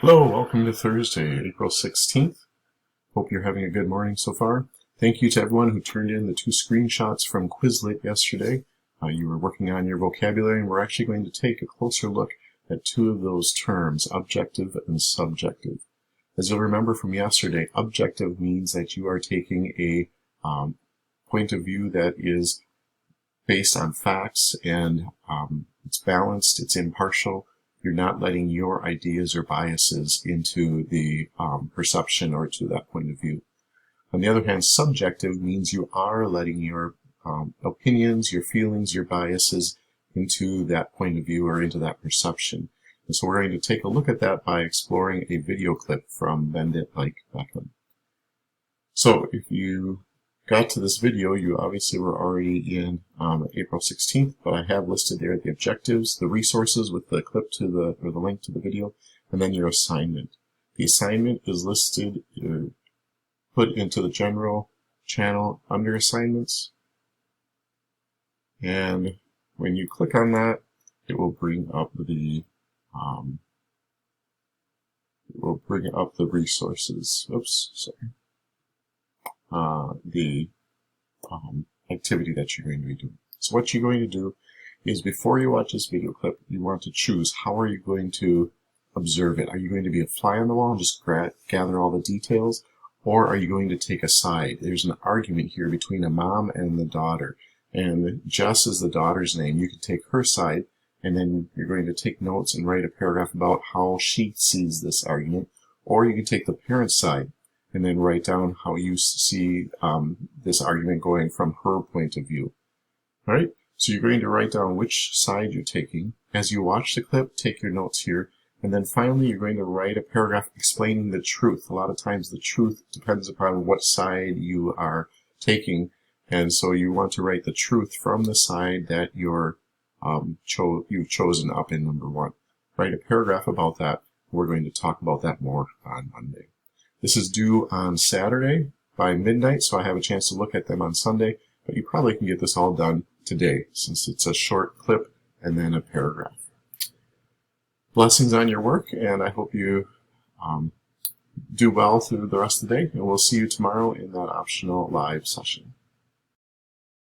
Hello, welcome to Thursday, April 16th. Hope you're having a good morning so far. Thank you to everyone who turned in the 2 screenshots from Quizlet yesterday. You were working on your vocabulary, and we're actually going to take a closer look at 2 of those terms, objective and subjective. As you'll remember from yesterday, objective means that you are taking a point of view that is based on facts, and it's balanced, it's impartial. You're not letting your ideas or biases into the perception or to that point of view. On the other hand, subjective means you are letting your opinions, your feelings, your biases into that point of view or into that perception. And so we're going to take a look at that by exploring a video clip from Bend It Like Beckham. So if you got to this video, you obviously were already in April 16th, but I have listed there the objectives, the resources with the clip to the link to the video, and then your assignment. The assignment is listed, put into the general channel under assignments, and when you click on that, it will bring up the resources. Oops, sorry. The activity that you're going to be doing. So what you're going to do is, before you watch this video clip, you want to choose how are you going to observe it. Are you going to be a fly on the wall and just gather all the details, or are you going to take a side? There's an argument here between a mom and the daughter, and Jess is the daughter's name. You can take her side, and then you're going to take notes and write a paragraph about how she sees this argument, or you can take the parent's side and then write down how you see this argument going from her point of view. All right, so you're going to write down which side you're taking. As you watch the clip, take your notes here, and then finally you're going to write a paragraph explaining the truth. A lot of times the truth depends upon what side you are taking, and so you want to write the truth from the side that you've chosen up in number 1. Write a paragraph about that. We're going to talk about that more on Monday. This is due on Saturday by midnight, so I have a chance to look at them on Sunday, but you probably can get this all done today since it's a short clip and then a paragraph. Blessings on your work, and I hope you do well through the rest of the day, and we'll see you tomorrow in that optional live session.